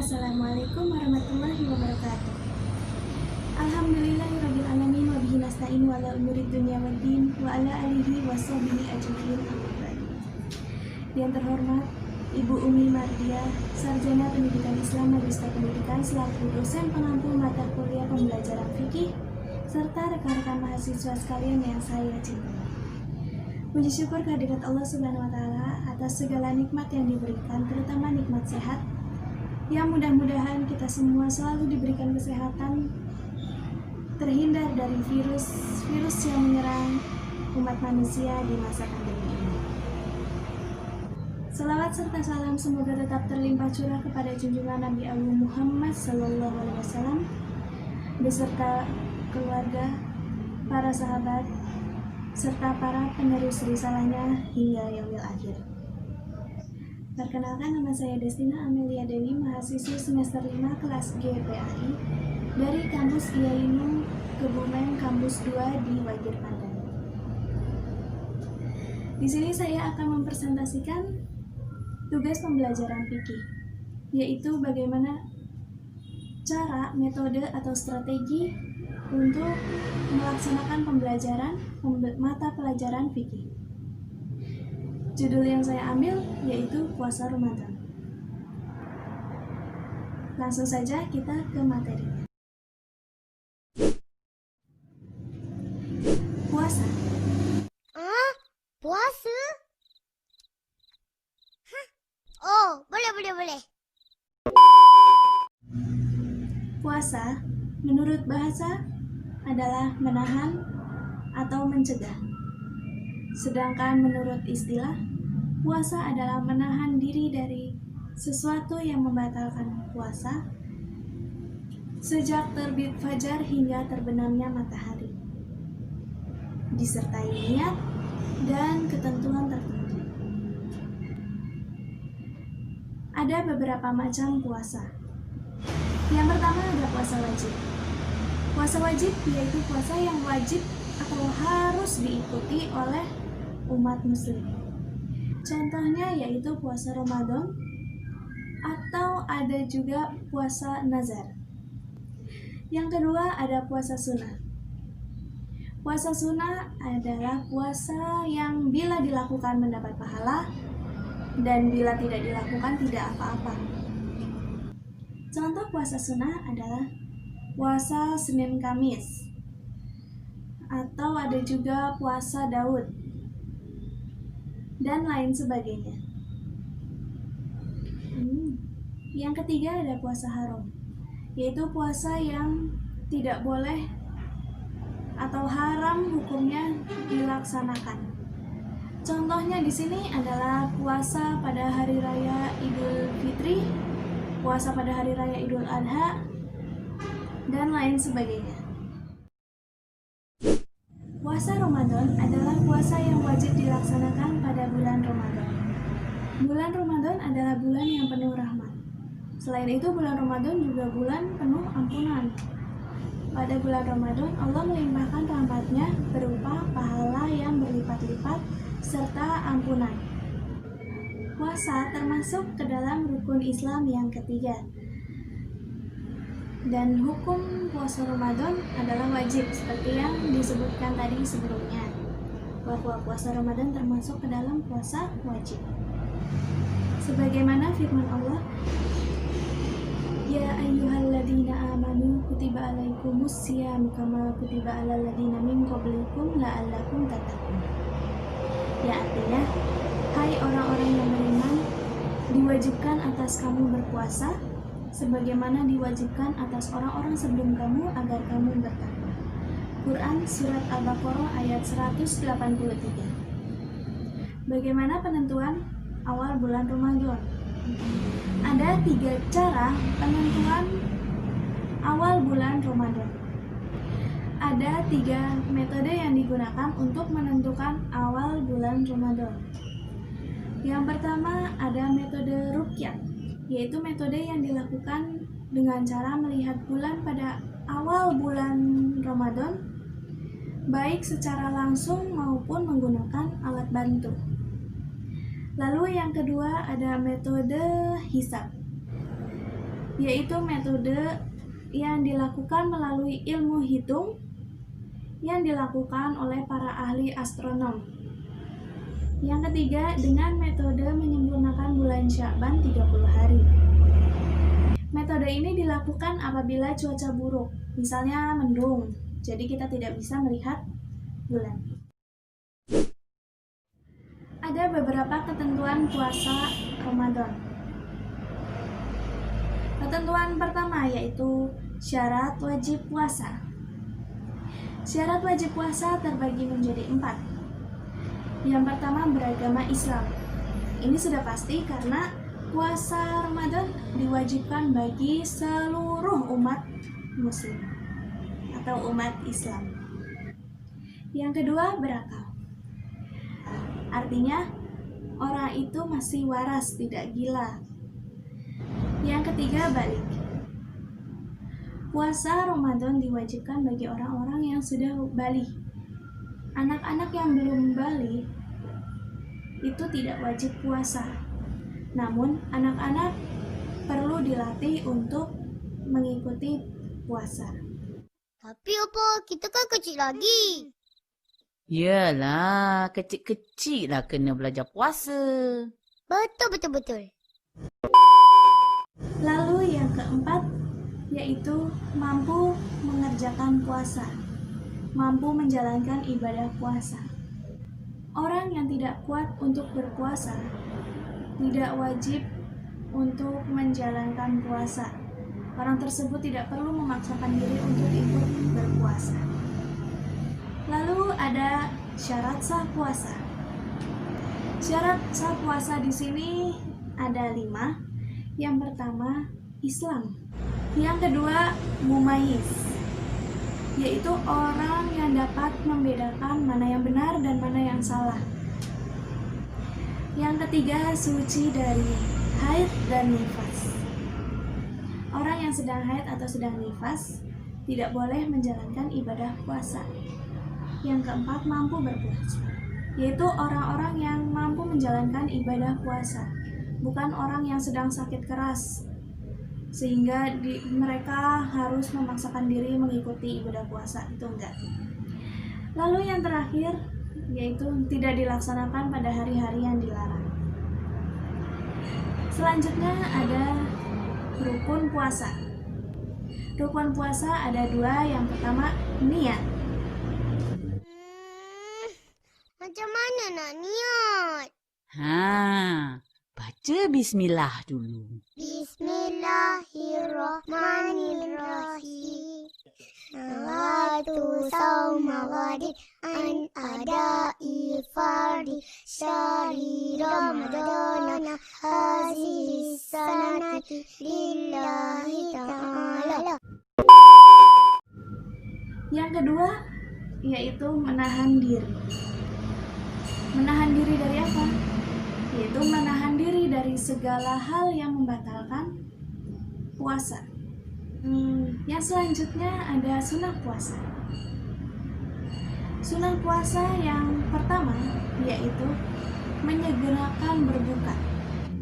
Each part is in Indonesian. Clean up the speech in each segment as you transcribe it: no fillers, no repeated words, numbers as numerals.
Assalamualaikum warahmatullahi wabarakatuh. Alhamdulillahirabbil alamin wa bihi nasta'in wa ala umuri dunya waddin wa ala alihi washabihi ajmain. Yang terhormat Ibu Umi Mardia, Sarjana Pendidikan Islam Magister Pendidikan selaku dosen pengampu mata kuliah pembelajaran fikih serta rekan-rekan mahasiswa sekalian yang saya cintai. Puji syukur kehadirat Allah Subhanahu wa taala atas segala nikmat yang diberikan, terutama nikmat sehat. Yang mudah-mudahan kita semua selalu diberikan kesehatan, terhindar dari virus yang menyerang umat manusia di masa pandemi ini. Selawat serta salam semoga tetap terlimpah curah kepada junjungan Nabi Agung Muhammad SAW beserta keluarga, para sahabat, serta para penerus risalahnya hingga yaumil akhir. Perkenalkan, nama saya Destina Amelia Dewi, mahasiswi semester 5 kelas G PAI dari kampus IAINU Kebumen kampus 2 di Wajir Pandan. Di sini saya akan mempresentasikan tugas pembelajaran fikih, yaitu bagaimana cara, metode atau strategi untuk melaksanakan pembelajaran mata pelajaran fikih. Judul yang saya ambil yaitu puasa Ramadan. Langsung saja kita ke materinya. Puasa. Puasa? Hah? Oh, boleh. Puasa menurut bahasa adalah menahan atau mencegah. Sedangkan menurut istilah, puasa adalah menahan diri dari sesuatu yang membatalkan puasa sejak terbit fajar hingga terbenamnya matahari, disertai niat dan ketentuan tertentu. Ada beberapa macam puasa. Yang pertama ada puasa wajib. Puasa wajib yaitu puasa yang wajib atau harus diikuti oleh umat muslim. Contohnya yaitu puasa Ramadan atau ada juga puasa nazar. Yang kedua ada puasa sunnah. Puasa sunnah adalah puasa yang bila dilakukan mendapat pahala dan bila tidak dilakukan tidak apa-apa. Contoh puasa sunnah adalah puasa Senin Kamis, atau ada juga puasa Daud dan lain sebagainya. Yang ketiga ada puasa haram, yaitu puasa yang tidak boleh atau haram hukumnya dilaksanakan. Contohnya di sini adalah puasa pada hari raya Idul Fitri, puasa pada hari raya Idul Adha, dan lain sebagainya. Puasa Ramadan adalah puasa yang wajib dilaksanakan pada bulan Ramadan. Bulan Ramadan adalah bulan yang penuh rahmat. Selain itu, bulan Ramadan juga bulan penuh ampunan. Pada bulan Ramadan, Allah melimpahkan rahmat-Nya berupa pahala yang berlipat-lipat serta ampunan. Puasa termasuk ke dalam rukun Islam yang ketiga. Dan hukum puasa Ramadan adalah wajib seperti yang disebutkan tadi sebelumnya, bahwa puasa Ramadan termasuk ke dalam puasa wajib. Sebagaimana firman Allah, Ya ayyuhalladzina amanu kutiba alaikumus syiyam kama kutiba alal ladzina min qablikum la'allakum tattaqun. Ya, artinya, hai orang-orang yang beriman, diwajibkan atas kamu berpuasa sebagaimana diwajibkan atas orang-orang sebelum kamu agar kamu bertakwa. Quran Surat Al-Baqarah ayat 183. Bagaimana penentuan awal bulan Ramadan? Ada 3 cara penentuan awal bulan Ramadan. Ada 3 metode yang digunakan untuk menentukan awal bulan Ramadan. Yang pertama ada metode ruqyah, yaitu metode yang dilakukan dengan cara melihat bulan pada awal bulan Ramadan, baik secara langsung maupun menggunakan alat bantu. Lalu yang kedua ada metode hisab, yaitu metode yang dilakukan melalui ilmu hitung yang dilakukan oleh para ahli astronom. Yang ketiga, dengan metode menyempurnakan bulan Sya'ban 30 hari. Metode ini dilakukan apabila cuaca buruk, misalnya mendung, jadi kita tidak bisa melihat bulan. Ada beberapa ketentuan puasa Ramadan. Ketentuan pertama yaitu syarat wajib puasa. Syarat wajib puasa terbagi menjadi 4. Yang pertama, beragama Islam. Ini sudah pasti karena puasa Ramadan diwajibkan bagi seluruh umat muslim atau umat Islam. Yang kedua, berakal. Artinya orang itu masih waras, tidak gila. Yang ketiga, balik. Puasa Ramadan diwajibkan bagi orang-orang yang sudah balik. Anak-anak yang belum balik itu tidak wajib puasa. Namun, anak-anak perlu dilatih untuk mengikuti puasa. Tapi apa, kita kan kecil lagi. Yalah, kecil-kecil lah kena belajar puasa. Betul. Lalu yang keempat yaitu mampu mengerjakan puasa, mampu menjalankan ibadah puasa. Orang yang tidak kuat untuk berpuasa tidak wajib untuk menjalankan puasa. Orang tersebut tidak perlu memaksakan diri untuk ikut berpuasa. Lalu ada syarat sah puasa. Syarat sah puasa di sini ada 5. Yang pertama, Islam. Yang kedua, mumayyiz, yaitu orang yang dapat membedakan mana yang benar dan mana yang salah. Yang ketiga, suci dari haid dan nifas. Orang yang sedang haid atau sedang nifas tidak boleh menjalankan ibadah puasa. Yang keempat, mampu berpuasa, yaitu orang-orang yang mampu menjalankan ibadah puasa, bukan orang yang sedang sakit keras sehingga mereka harus memaksakan diri mengikuti ibadah puasa, itu enggak. Lalu yang terakhir yaitu tidak dilaksanakan pada hari-hari yang dilarang. Selanjutnya ada rukun puasa. Rukun puasa ada 2. Yang pertama, niat. Macam mana nak niat? Baca bismillah dulu. Bismillahirrahmanirrahim. Nawaitu sauma ghadin an adai fardi syahri ramadana hazihi sanati lillahi ta'ala. Yang kedua yaitu menahan diri. Menahan diri dari apa? Yaitu menahan diri dari segala hal yang membatalkan puasa. Yang selanjutnya ada sunnah puasa. Sunnah puasa yang pertama yaitu menyegerakan berbuka.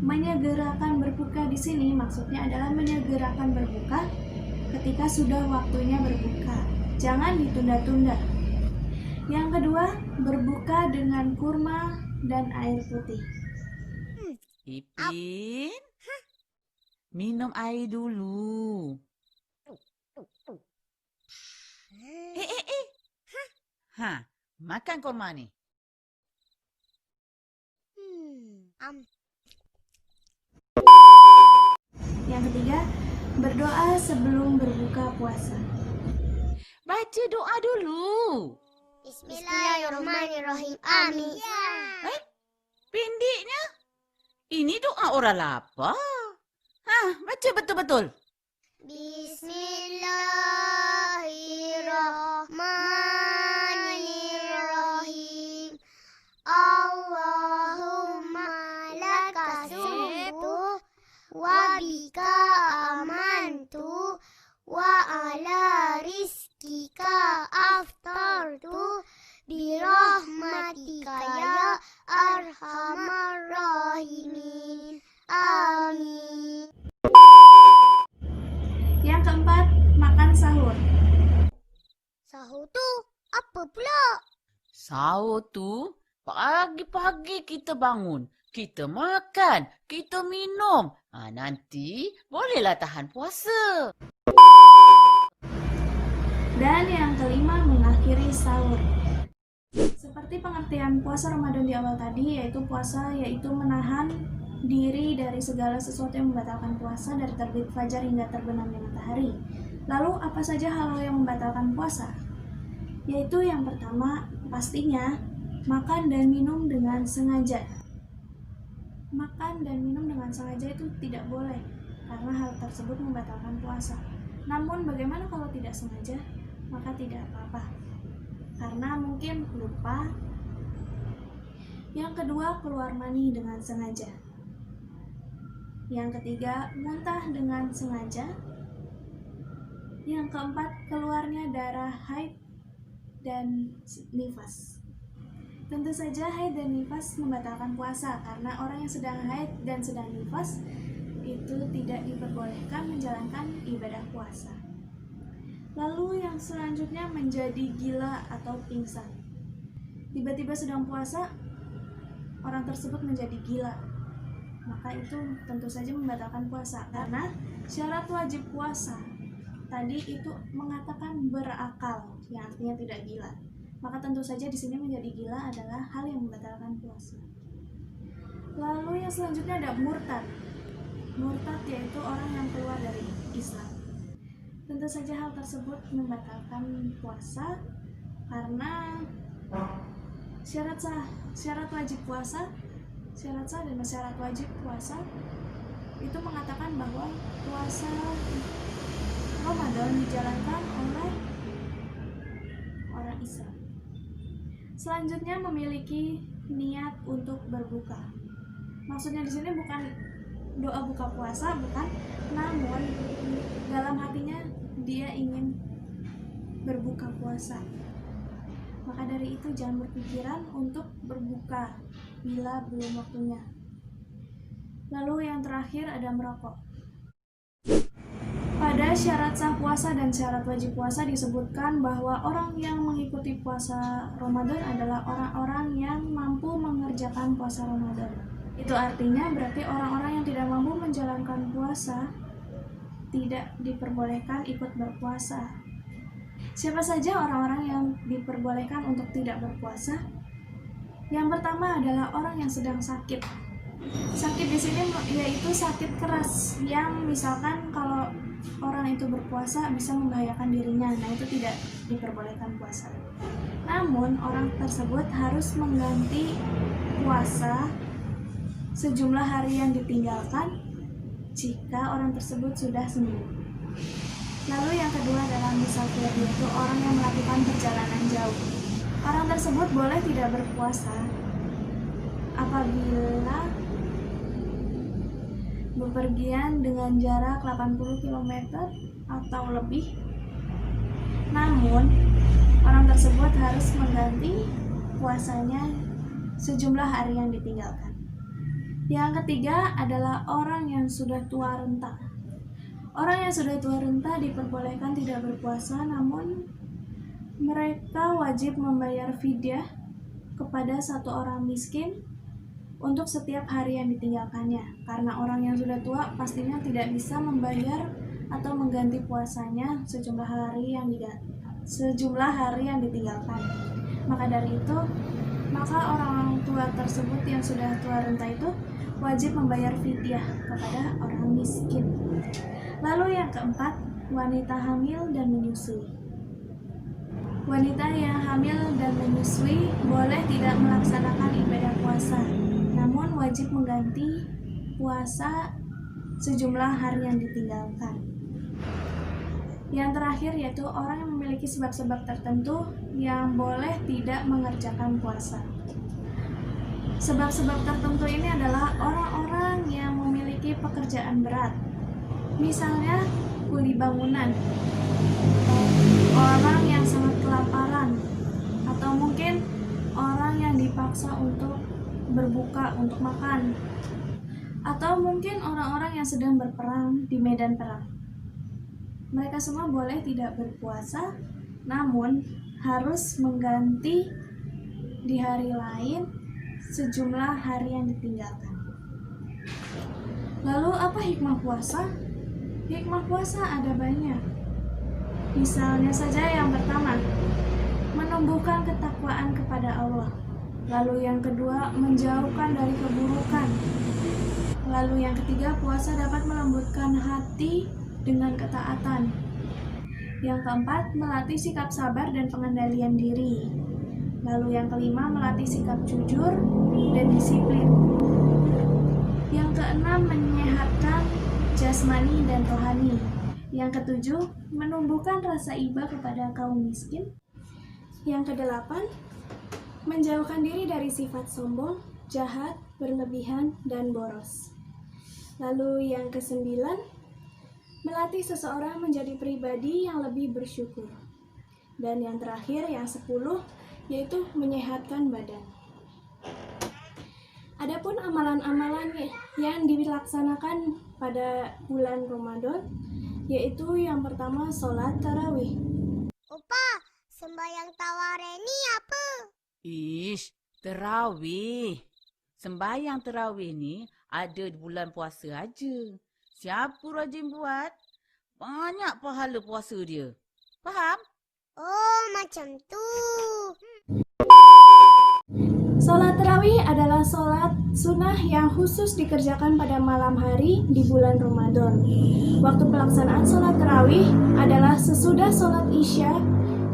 Menyegerakan berbuka di sini maksudnya adalah menyegerakan berbuka ketika sudah waktunya berbuka. Jangan ditunda-tunda. Yang kedua, berbuka dengan kurma dan air putih. Ipin, minum air dulu. Makan kurma ni. Yang ketiga, berdoa sebelum berbuka puasa. Baca doa dulu. Bismillahirrahmanirrahim. Amin. Pendeknya. Ini doa orang lapar. Baca betul-betul. Bismillahirrahmanirrahim. Allahumma laka sumtu wa bika amantu wa ala rizkika aftartu birahmatika ya arhamar rahimin. Amin. Apa pula? Sahur tu, pagi-pagi kita bangun. Kita makan, kita minum. Nanti bolehlah tahan puasa. Dan yang kelima, mengakhiri sahur. Seperti pengertian puasa Ramadan di awal tadi, yaitu puasa yaitu menahan diri dari segala sesuatu yang membatalkan puasa dari terbit fajar hingga terbenamnya matahari. Lalu apa saja hal yang membatalkan puasa? Yaitu yang pertama, pastinya makan dan minum dengan sengaja. Makan dan minum dengan sengaja itu tidak boleh, karena hal tersebut membatalkan puasa. Namun bagaimana kalau tidak sengaja? Maka tidak apa-apa, karena mungkin lupa. Yang kedua, keluar mani dengan sengaja. Yang ketiga, muntah dengan sengaja. Yang keempat, keluarnya darah haid dan nifas. Tentu saja haid dan nifas membatalkan puasa, karena orang yang sedang haid dan sedang nifas itu tidak diperbolehkan menjalankan ibadah puasa. Lalu yang selanjutnya, menjadi gila atau pingsan. Tiba-tiba sedang puasa, orang tersebut menjadi gila. Maka itu tentu saja membatalkan puasa, karena syarat wajib puasa tadi itu mengatakan berakal, yang artinya tidak gila. Maka tentu saja di sini menjadi gila adalah hal yang membatalkan puasa. Lalu yang selanjutnya ada murtad. Murtad yaitu orang yang keluar dari Islam. Tentu saja hal tersebut membatalkan puasa, karena syarat wajib puasa, syarat sah dan syarat wajib puasa itu mengatakan bahwa puasa Ramadan dijalankan oleh orang Islam. Selanjutnya, memiliki niat untuk berbuka. Maksudnya di sini bukan doa buka puasa, bukan, namun dalam hatinya dia ingin berbuka puasa. Maka dari itu jangan berpikiran untuk berbuka bila belum waktunya. Lalu yang terakhir ada merokok. Pada syarat sah puasa dan syarat wajib puasa disebutkan bahwa orang yang mengikuti puasa Ramadan adalah orang-orang yang mampu mengerjakan puasa Ramadan. Itu artinya berarti orang-orang yang tidak mampu menjalankan puasa tidak diperbolehkan ikut berpuasa. Siapa saja orang-orang yang diperbolehkan untuk tidak berpuasa? Yang pertama adalah orang yang sedang sakit. Sakit di sini yaitu sakit keras, yang misalkan kalau orang itu berpuasa bisa membahayakan dirinya. Nah, itu tidak diperbolehkan puasa. Namun orang tersebut harus mengganti puasa sejumlah hari yang ditinggalkan jika orang tersebut sudah sembuh. Lalu yang kedua adalah musafir, yaitu orang yang melakukan perjalanan jauh. Orang tersebut boleh tidak berpuasa apabila bepergian dengan jarak 80 km atau lebih. Namun, orang tersebut harus mengganti puasanya sejumlah hari yang ditinggalkan. Yang ketiga adalah orang yang sudah tua renta. Orang yang sudah tua renta diperbolehkan tidak berpuasa, namun mereka wajib membayar fidyah kepada satu orang miskin untuk setiap hari yang ditinggalkannya, karena orang yang sudah tua pastinya tidak bisa membayar atau mengganti puasanya sejumlah hari yang ditinggalkan. Maka dari itu, maka orang tua tersebut yang sudah tua renta itu wajib membayar fidyah kepada orang miskin. Lalu yang keempat, wanita hamil dan menyusui. Wanita yang hamil dan menyusui boleh tidak melaksanakan ibadah puasa, namun wajib mengganti puasa sejumlah hari yang ditinggalkan. Yang terakhir yaitu orang yang memiliki sebab-sebab tertentu yang boleh tidak mengerjakan puasa. Sebab-sebab tertentu ini adalah orang-orang yang memiliki pekerjaan berat, misalnya kuli bangunan, orang yang sangat kelaparan, atau mungkin orang yang dipaksa untuk berbuka, untuk makan, atau mungkin orang-orang yang sedang berperang di medan perang. Mereka semua boleh tidak berpuasa, namun harus mengganti di hari lain sejumlah hari yang ditinggalkan. Lalu apa hikmah puasa? Hikmah puasa ada banyak. Misalnya saja yang pertama, menumbuhkan ketakwaan kepada Allah. Lalu yang kedua, menjauhkan dari keburukan. Lalu yang ketiga, puasa dapat melembutkan hati dengan ketaatan. Yang keempat, melatih sikap sabar dan pengendalian diri. Lalu yang kelima, melatih sikap jujur dan disiplin. Yang keenam, menyehatkan jasmani dan rohani. Yang ketujuh, menumbuhkan rasa iba kepada kaum miskin. Yang kedelapan, menjauhkan diri dari sifat sombong, jahat, berlebihan, dan boros. Lalu yang kesembilan, melatih seseorang menjadi pribadi yang lebih bersyukur. Dan yang terakhir, yang 10, yaitu menyehatkan badan. Adapun amalan-amalan yang dilaksanakan pada bulan Ramadan, yaitu yang pertama sholat tarawih. Opa, sembahyang taware ni apa? Ish, terawih. Sembahyang terawih ni ada di bulan puasa aja. Siapa rajin buat, banyak pahala puasa dia. Faham? Oh, macam tu. Sholat tarawih adalah sholat sunnah yang khusus dikerjakan pada malam hari di bulan Ramadan. Waktu pelaksanaan sholat tarawih adalah sesudah sholat isya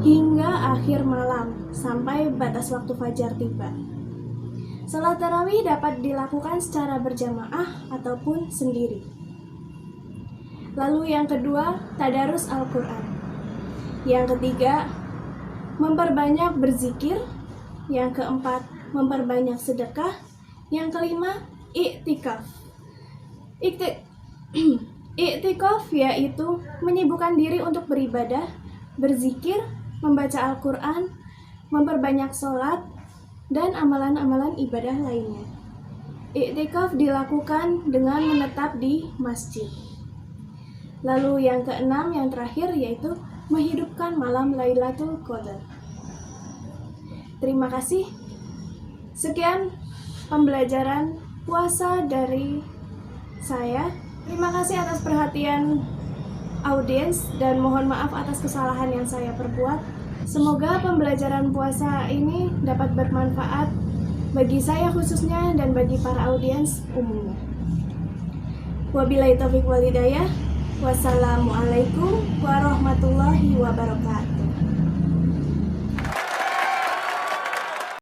hingga akhir malam sampai batas waktu fajar tiba. Sholat tarawih dapat dilakukan secara berjamaah ataupun sendiri. Lalu yang kedua, tadarus Al-Quran. Yang ketiga, memperbanyak berzikir. Yang keempat, memperbanyak sedekah. Yang kelima, iktikaf. Iktikaf yaitu menyibukkan diri untuk beribadah, berzikir, membaca Al-Quran, memperbanyak sholat, dan amalan-amalan ibadah lainnya. Iktikaf dilakukan dengan menetap di masjid. Lalu yang keenam, yang terakhir, yaitu menghidupkan malam Lailatul Qadar. Terima kasih. Sekian pembelajaran puasa dari saya. Terima kasih atas perhatian audiens dan mohon maaf atas kesalahan yang saya perbuat. Semoga pembelajaran puasa ini dapat bermanfaat bagi saya khususnya dan bagi para audiens umumnya. Wabillahi taufiq wal hidayah. Wassalamualaikum warahmatullahi wabarakatuh.